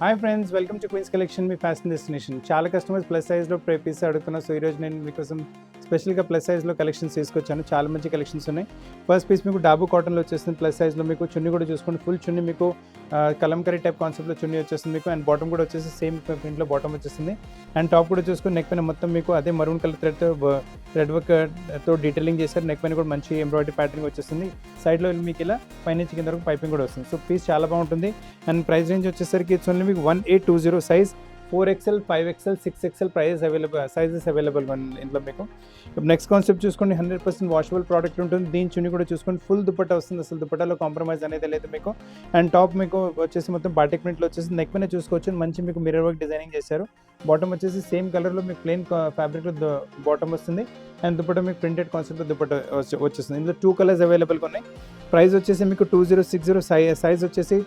Hi friends, welcome to queens collection, మీ fashion destination. చాలా customers plus సైజ్లో piece అడుగుతున్నారు. సో ఈరోజు నేను మీకోసం స్పెషల్గా ప్లస్ సైజ్లో కలెక్షన్స్ తీసుకొచ్చాను. చాలా మంచి కలెక్షన్స్ ఉన్నాయి. ఫస్ట్ పీస్ మీకు డాబు కాటన్లో వచ్చేస్తుంది. ప్లస్ సైజ్లో మీకు చున్నీ కూడా చూసుకోండి. ఫుల్ చున్నీ మీకు కలంకరీ టైప్ కాన్సెప్ట్లో చున్నీ వచ్చేస్తుంది మీకు. అండ్ బాటమ్ కూడా వచ్చేసి సేమ్ ప్రింట్లో బాటమ్ వచ్చేస్తుంది. అండ్ టాప్ కూడా చూసుకొని నెక్ పైన మొత్తం మీకు అదే మరూన్ కలర్ థ్రెడ్ వర్క్తో డీటెయిలింగ్ చేశారు. నెక్ పైన కూడా మంచి ఎంబ్రాయిడరీ ప్యాటర్న్ వచ్చేస్తుంది. సైడ్లో మీకు ఇలా పైనుంచి కింద వరకు పైపింగ్ కూడా వస్తుంది. సో పీస్ చాలా బాగుంటుంది. అండ్ ప్రైస్ రేంజ్ వచ్చేసరికి ఇట్స్ ఓన్లీ మీకు 1820 size 4XL 5XL 6XL sizes available ఇంట్లో మీకు. నెక్స్ట్ కాన్సెప్ట్ చూసుకోండి, 100% వాషబుల్ ప్రోడక్ట్ ఉంటుంది. దీని చున్నీ కూడా చూసుకోండి, ఫుల్ దుపట్టా వస్తుంది. అసలు దుపట్టాలో కాంప్రమైజ్ అనేది లేదు మీకు. అండ్ టాప్ మీకు వచ్చేసి మొత్తం బాటిక్ ప్రింట్లో వచ్చేసి నెక్ పైన చూసుకోవచ్చు మంచి మీకు మిర్రర్ వర్క్ డిజైనింగ్ చేశారు. బాటమ్ వచ్చేసి సేమ్ కలర్లో మీకు ప్లెయిన్ ఫ్యాబ్రిక్లో బాటమ్ వస్తుంది. అండ్ దుపట్టా మీకు ప్రింటెడ్ కాన్సెప్ట్లో దుపట్టా వచ్చేస్తుంది. ఇందులో 2 కలర్స్ అవైలబుల్గా ఉన్నాయి. ప్రైస్ వచ్చేసి మీకు 2060 సైజ్ వచ్చేసి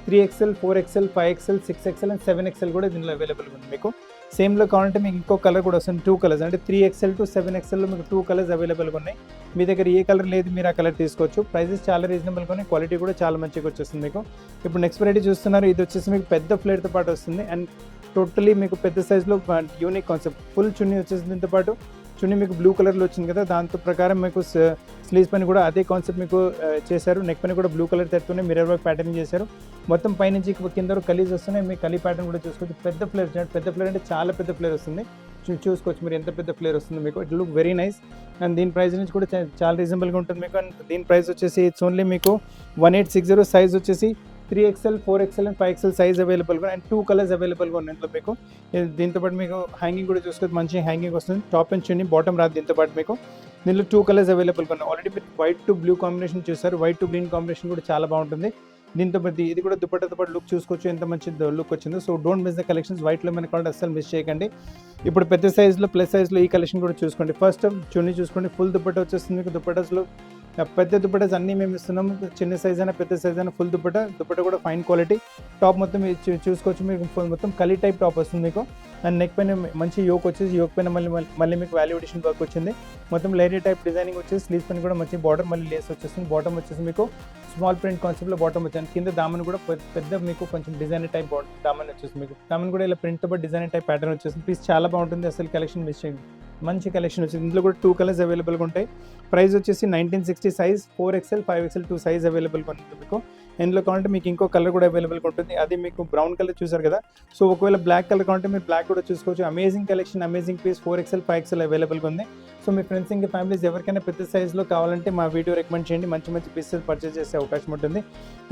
3XL 4XL 5XL 6XL and 7XL కూడా దీనిలో అవైలబుల్గా ఉంది మీకు. సేమ్లో కావాలంటే మీకు ఇంకో కలర్ కూడా వస్తుంది, 2 కలర్స్ అంటే 3XL టు 7XLలో మీకు 2 కలర్స్ అవైలబుల్గా ఉన్నాయి. మీ దగ్గర ఏ కలర్ లేదు మీరు ఆ కలర్ తీసుకోవచ్చు. ప్రైసెస్ చాలా రీజనబుల్గా ఉన్నాయి, క్వాలిటీ కూడా చాలా మంచిగా వచ్చేస్తుంది మీకు. ఇప్పుడు నెక్స్ట్ వెరైటీ చూస్తున్నారు, ఇది వచ్చేసి మీకు పెద్ద ఫ్లేర్తో పాటు వస్తుంది. అండ్ టోటలీ మీకు పెద్ద సైజ్లో యూనిక్ కాన్సెప్ట్, ఫుల్ చున్నీ వచ్చేసింది. దీంతో పాటు చున్నీ మీకు బ్లూ కలర్లో వచ్చింది కదా, దాంతో ప్రకారం మీకు స్లీవ్స్ పైన కూడా అదే కాన్సెప్ట్ మీకు చేశారు. నెక్ పైన కూడా బ్లూ కలర్ తెట్టుకుని మిర్రర్ వర్క్ ప్యాటర్న్ చేశారు. మొత్తం పైనుంచి కింద వరకు కలీజ్ వస్తున్నాయి. మీకు కలీ ప్యాటర్న్ కూడా చూసుకోవచ్చు. పెద్ద ఫ్లేర్ అంటే చాలా పెద్ద ఫ్లేర్ వస్తుంది. చూసుకోవచ్చు మీరు ఎంత పెద్ద ఫ్లేర్ వస్తుంది మీకు. It look very nice. And దీని ప్రైస్ నుంచి కూడా చాలా రీజనబుల్గా ఉంటుంది మీకు. అండ్ దీని ప్రైస్ వచ్చేసి ఇట్స్ ఓన్లీ మీకు 1860 సైజ్ వచ్చేసి 3XL 4XL and 5XL size అవైలబుల్గా. అండ్ 2 కలర్స్ అవైలబుల్గా ఉన్నాయి ఇంట్లో మీకు. దీంతో పాటు మీకు హ్యాంగింగ్ కూడా చూసుకోవచ్చు, మంచి హ్యాంగింగ్ వస్తుంది. టాప్ అండ్ చున్నీ బాటమ్ రాదు. దీంతో పాటు మీకు దీనిలో 2 కలర్స్ అవైలబుల్గా ఉన్నాయి. ఆల్రెడీ మీరు వైట్ టు బ్లూ కాంబినేషన్ చూసారు. వైట్ టు గ్రీన్ కాంబినేషన్ కూడా చాలా బాగుంటుంది. దీంతో పాటు ఇది కూడా దుపట్టాతో పాటు లుక్ చూసుకోవచ్చు, ఎంత మంచి లుక్ వచ్చిందో. So don't miss the collections. వైట్లో మన కావాలి అస్సలు మిస్ చేయకండి. ఇప్పుడు పెద్ద సైజ్లో ప్లస్ సైజ్లో ఈ కలెక్షన్ కూడా చూసుకోండి. ఫస్ట్ చున్నీ చూసుకోండి, ఫుల్ దుపట్టా వచ్చేస్తుంది మీకు. దుపట్టాస్లో పెద్ద దుపట్టాస్ అన్నీ మేము ఇస్తున్నాము. చిన్న సైజ్ అయినా పెద్ద సైజ్ అయినా ఫుల్ దుపట్టా కూడా ఫైన్ క్వాలిటీ. టాప్ మొత్తం చూసుకోవచ్చు మీకు, మొత్తం కలీ టైప్ టాప్ వస్తుంది మీకు. అండ్ నెక్ పైన మంచి యోక్ వచ్చేసి, యోక్ పైన మళ్ళీ మీకు వాల్యూ ఎడిషన్ వర్క్ వచ్చింది. మొత్తం లేడీ టైప్ డిజైనింగ్ వచ్చేసి, స్లీవ్స్ పైన కూడా మంచి బార్డర్ మళ్ళీ లేస్ వచ్చేస్తుంది. బాటమ్ వచ్చేసి మీకు స్మాల్ ప్రింట్ కాన్సెప్ట్లో బాటమ్ వచ్చింది. కింద దామన్ కూడా పెద్ద మీకు కొంచెం డిజైనర్ టైప్ దామన్ వచ్చేస్తుంది మీకు. దామన్ కూడా ఇలా ప్రింట్తో పాటు డిజైనర్ టైప్ ప్యాటర్న్ వచ్చేస్తుంది. పీస్ చాలా బాగుంటుంది, అసలు కలెక్షన్ మిస్ చేయండి. మంచి కలెక్షన్ వచ్చింది. ఇందులో కూడా 2 కలర్స్ అవైలబుల్గా ఉంటాయి. ప్రైస్ వచ్చేసి 1960 సైజ్ 4XL 5XL 2 సైజ్ అవైలబుల్గా ఉంటుంది మీకు. ఇందులో కావాలంటే మీకు ఇంకో కలర్ కూడా అవైలబుల్గా ఉంటుంది. అది మీకు బ్రౌన్ కలర్ చూసారు కదా. సో ఒకవేళ బ్లాక్ కలర్ కావాలంటే మీరు బ్లాక్ కూడా చూసుకోవచ్చు. Amazing collection, amazing piece 4XL 5XL అవైలబుల్గా ఉంది. సో మీ ఫ్రెండ్స్ ఇంకా ఫ్యామిలీస్ ఎవరికైనా పెద్ద సైజ్లో కావాలంటే మా వీడియో రికమెండ్ చేయండి. మంచి మంచి పీసెస్ పర్చేస్ చేసే అవకాశం ఉంటుంది.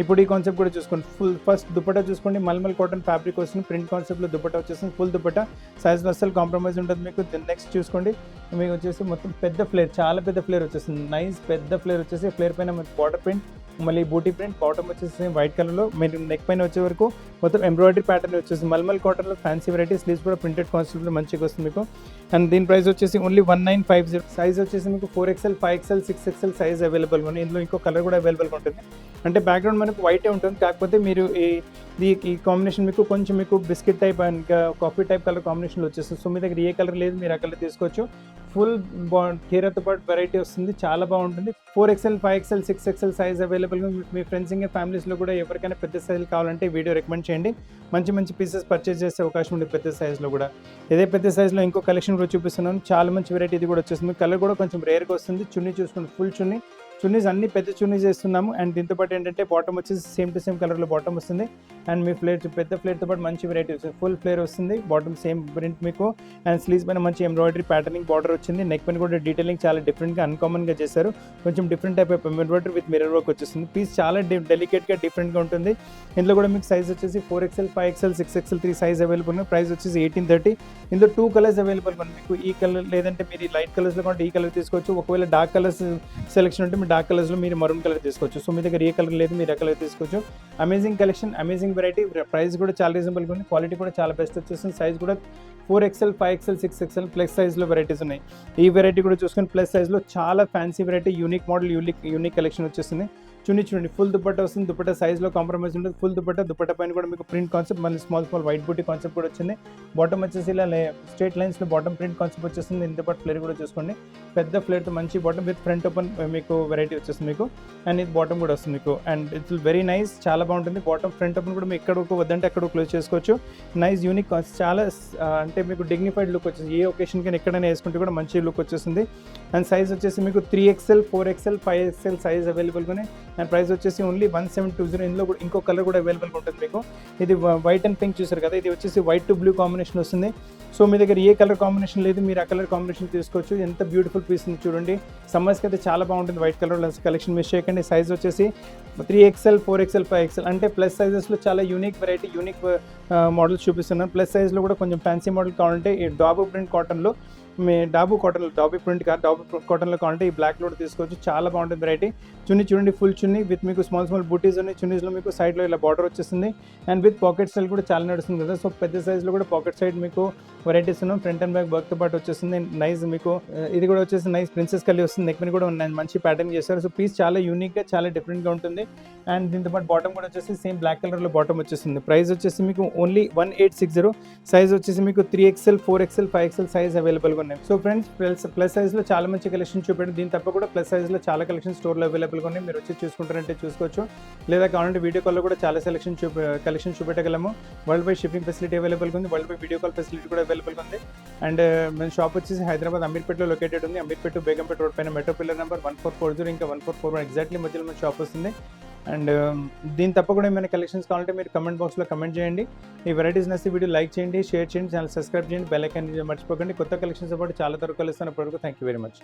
ఇప్పుడు ఈ కాన్సెప్ట్ కూడా చూసుకోండి. ఫస్ట్ దుపట్టా చూసుకోండి, మల్మల్ కాటన్ ఫ్యాబ్రిక్ వస్తుంది. ప్రింట్ కాన్సెప్ట్లో దుపట్టా వచ్చేస్తుంది. ఫుల్ దుపట్టా సైజ్లో అస్సలు కాంప్రమైజ్ ఉంటుంది మీకు. నెక్స్ట్ చూసుకోండి, మీకు వచ్చేసి మొత్తం పెద్ద ఫ్లేర్, చాలా పెద్ద ఫ్లేర్ వచ్చేస్తుంది. నైస్ పెద్ద ఫ్లేర్ వచ్చేసి, ఫ్లేర్ పైన బార్డర్ ప్రింట్, మళ్ళీ బూటీ ప్రింట్, బాటమ్ వచ్చేసి వైట్ కలర్లో. మీరు నెక్ పైన వచ్చే వరకు మొత్తం ఎంబ్రాయిడరీ ప్యాటర్న్ వచ్చేసి మల్మల్ కాటన్లో ఫ్యాన్సీ వెరైటీ. స్లీవ్స్ కూడా ప్రింటెడ్ కాన్సెప్ట్లో మంచిగా వస్తుంది మీకు. అండ్ దీని ప్రైస్ వచ్చేసి ఓన్లీ 1950. సైజ్ వచ్చేసి మీకు 4XL 5XL 6XL సైజ్ అవైలబుల్గా ఉంది. ఇందులో ఇంకో కలర్ కూడా అవైలబుల్గా ఉంటుంది. అంటే బ్యాక్గ్రౌండ్ మనకు వైటే ఉంటుంది, కాకపోతే మీరు ఈ కాంబినేషన్ మీకు కొంచెం మీకు బిస్కెట్ టైప్ అండ్ ఇంకా కాఫీ టైప్ కలర్ కాంబినేషన్లో వచ్చేస్తుంది. సో మీ దగ్గర ఏ కలర్ లేదు మీరు ఆ కలర్ తీసుకోవచ్చు. ఫుల్ కేరాతో పాటు వెరైటీ వస్తుంది, చాలా బాగుంటుంది. 4XL 5XL 6XL సైజ్ అవైలబుల్గా. మీ ఫ్రెండ్స్ ఇంకా ఫ్యామిలీస్లో కూడా ఎవరికైనా పెద్ద సైజులు కావాలంటే వీడియో రికమెండ్ చేయండి. మంచి మంచి పీసెస్ పర్చేస్ చేసే అవకాశం ఉంది పెద్ద సైజ్లో కూడా. ఇదే పెద్ద సైజ్లో ఇంకో కలెక్షన్ కూడా చూపిస్తున్నాను, చాలా మంచి వెరైటీ. ఇది కూడా వచ్చేస్తుంది. కలర్ కూడా కొంచెం రేర్గా వస్తుంది. చున్నీ చూసుకుంటే ఫుల్ చున్నీస్ అన్ని పెద్ద చున్నీస్ వేస్తున్నాము. అండ్ దీంతో పాటు ఏంటంటే బాటమ్ వచ్చేసి సేమ్ టు సేమ్ కలర్లో బాటమ్ వస్తుంది. అండ్ మీ పెద్ద ఫ్లేర్తో పాటు మంచి వెరైటీ వస్తుంది. ఫుల్ ఫ్లేర్ వస్తుంది, బాటమ్ సేమ్ ప్రింట్ మీకు. అండ్ స్లీవ్స్ పైన మంచి ఎంబ్రాయిడరీ ప్యాటర్నింగ్ బార్డర్ వచ్చింది. నెక్ పైన కూడా డీటెయిలింగ్ చాలా డిఫరెంట్గా అన్కామన్గా చేశారు. కొంచెం different type of embroidery with mirror work వచ్చేస్తుంది. పీస్ చాలా డెలికేట్గా డిఫరెంట్గా ఉంటుంది. ఇందులో కూడా మీకు సైజ్ వచ్చేసి 4XL 5XL 6XL 3 size available ఉంది. ప్రైస్ వచ్చేసి 1830. ఇందులో 2 కలర్స్ అవైలబుల్ ఉంది మీకు. ఈ కలర్ లేదంటే మీరు లైట్ కలర్స్లో కొంటే ఈ కలర్ తీసుకోవచ్చు. ఒకవేళ డార్క్ కలర్స్ సెలెక్షన్ ఉంటే డార్క్ కలర్స్లో మీరు మరూన్ కలర్ తీసుకోవచ్చు. సో మీ దగ్గర ఏ కలర్ లేదు మీరు ఆ కలర్ తీసుకోవచ్చు. Amazing collection, amazing variety. Price కూడా చాలా రీజనబుల్గా ఉంది. క్వాలిటీ కూడా చాలా బెస్ట్ వచ్చేస్తుంది. సైజ్ కూడా 4XL 5XL 6XL ప్లస్ సైజ్లో వెరైటీస్ ఉన్నాయి. ఈ వెరైటీ కూడా చూసుకొని ప్లస్ సైజ్లో చాలా fancy variety, unique model, unique collection వచ్చేస్తుంది. చున్నీ చూడండి ఫుల్ దుపట్టా వస్తుంది, దుపట్టా సైజ్లో కాంప్రమైజ్ ఉంటుంది, ఫుల్ దుపట్టా పైన కూడా మీకు ప్రింట్ కాన్సెప్ట్, మళ్ళీ స్మాల్ వైట్ బూటీ కాన్సెప్ట్ కూడా వచ్చింది. బాటమ్ వచ్చేసి ఇలా స్ట్రేట్ లైన్స్లో బాటమ్ ప్రింట్ కాన్సెప్ట్ వచ్చేస్తుంది. ఇంత పాటు ఫ్లేర్ కూడా చూసుకోండి, పెద్ద ఫ్లేర్తో మంచి బాటమ్ విత్ ఫ్రంట్ ఓపెన్ మీకు వెరైటీ వచ్చేస్తుంది మీకు. అండ్ ఇది బాటమ్ కూడా వస్తుంది మీకు, అండ్ ఇట్స్ వెరీ నైస్, చాలా బాగుంటుంది. బాటమ్ ఫ్రంట్ ఓపెన్ కూడా మీకు ఎక్కడ వద్దంటే అక్కడ క్లోజ్ చేసుకోవచ్చు. నైస్ యూనిక్ చాలా అంటే మీకు డిగ్నిఫైడ్ లుక్ వచ్చేసి ఏ ఒకేషన్కి ఎక్కడైనా వేసుకుంటే కూడా మంచి లుక్ వచ్చేస్తుంది. అండ్ సైజ్ వచ్చేసి మీకు 3XL, 4XL, 5XL సైజ్ అవైలబుల్గా ఉన్నాయి. అండ్ ప్రైస్ వచ్చేసి ఓన్లీ 1720. ఇందులో కూడా ఇంకో కలర్ కూడా అవైలబుల్గా ఉంటుంది మీకు. ఇది వైట్ అండ్ పింక్ చూసారు కదా, ఇది వచ్చేసి వైట్ టు బ్లూ కాంబినేషన్ వస్తుంది. సో మీ దగ్గర ఏ కలర్ కాంబినేషన్ లేదు, మీరు ఆ కలర్ కాంబినేషన్ తీసుకోవచ్చు. ఎంత బ్యూటిఫుల్ పీస్ ఉంది చూడండి, సమ్మర్స్కి అయితే చాలా బాగుంటుంది. వైట్ కలర్ కలెక్షన్ మిస్ చేయకండి. సైజ్ వచ్చేసి 3XL, 4XL, 5XL అంటే ప్లస్ సైజెస్లో చాలా యూనిక్ వెరైటీ, యూనిక్ మోడల్స్ చూపిస్తున్నాను. ప్లస్ సైజ్లో కూడా కొంచెం ఫ్యాన్సీ మోడల్ కావాలంటే ఈ డాబు ప్రింట్ కాటన్లో, మీ డాబు ప్రింట్ కాదు, డాబు కాటన్లో కావాలంటే ఈ బ్లాక్ లో తీసుకోవచ్చు. చాలా బాగుంటుంది వెరైటీ. చున్నీ చూడండి, ఫుల్ చున్నీ విత్ మీకు స్మాల్ బూటీస్ ఉన్నాయి. చున్నీస్లో మీకు సైడ్లో ఇలా బార్డర్ వచ్చేస్తుంది. అండ్ విత్ పాకెట్ స్టైల్ కూడా చాలా నడుస్తుంది కదా, సో పెద్ద సైజ్లో కూడా పాకెట్ సైడ్ మీకు వెరైటీస్ ఉన్నాయి. ఫ్రంట్ అండ్ బ్యాక్ వర్క్తో పాటు వచ్చేస్తుంది. నైస్ మీకు ఇది కూడా వచ్చేసి నైస్ ప్రిన్సెస్ కలీ వస్తుంది. నెక్ మీద కూడా మంచి ప్యాటర్న్ చేస్తారు. సో పీస్ చాలా యూనిక్గా, చాలా డిఫరెంట్గా ఉంటుంది. అండ్ దీంతో పాటు బాటమ్ కూడా వచ్చేసి సేమ్ బ్లాక్ కలర్లో బాటమ్ వచ్చేస్తుంది. ప్రైస్ వచ్చేసి మీకు ఓన్లీ 1860. సైజ్ వచ్చేసి మీకు 3XL, 4XL, 5XL సైజ్ అవైలబుల్గా ఉన్నాయి. సో ఫ్రెండ్స్, ప్లస్ సైజ్లో చాలా మంచి కలెక్షన్ చూపెట్టి, దీని తప్ప కూడా ప్లస్ సైజ్లో చాలా కలెక్షన్ స్టోర్లో అవైలబుల్గా ఉన్నాయి. మీరు వచ్చి చూసుకుంటారంటే చూసుకోవచ్చు, లేదా కావాలంటే వీడియో కాల్లో కూడా చాలా కలెక్షన్ చూపెట్టగలము. వరల్డ్ వైడ్ షిప్పింగ్ ఫెసిలిటీ అవైలబుల్గా ఉంది, world wide video call facility కూడా అవైలబుల్గా ఉంది. అండ్ మన షాప్ వచ్చేసి హైదరాబాద్ అమీర్పేటలో లొకేటెడ్ ఉంది. అమీర్పేట బేగంపేట రోడ్ పైన మెట్రో పిల్లర్ నెంబర్ 1440 ఇంకా 1441 ఎగ్జాక్ట్లీ మధ్యలో మన షాప్ వస్తుంది. అండ్ దీని తప్ప కూడా ఏమైనా కలెక్షన్స్ కావాలంటే మీరు కమెంట్ బాక్స్లో కమెంట్ చేయండి. ఈ వెరైటీస్ నచ్చి వీడియో లైక్ చేయండి, షేర్ చేయండి, ఛానల్ సబ్స్క్రైబ్ చేయండి, బెల్ ఐకాన్ మర్చిపోకండి. కొత్త కలెక్షన్స్ పాటు చాలా త్వరగా కలుస్తాను. అప్పటివరకు థ్యాంక్ యూ వెరీ మచ్.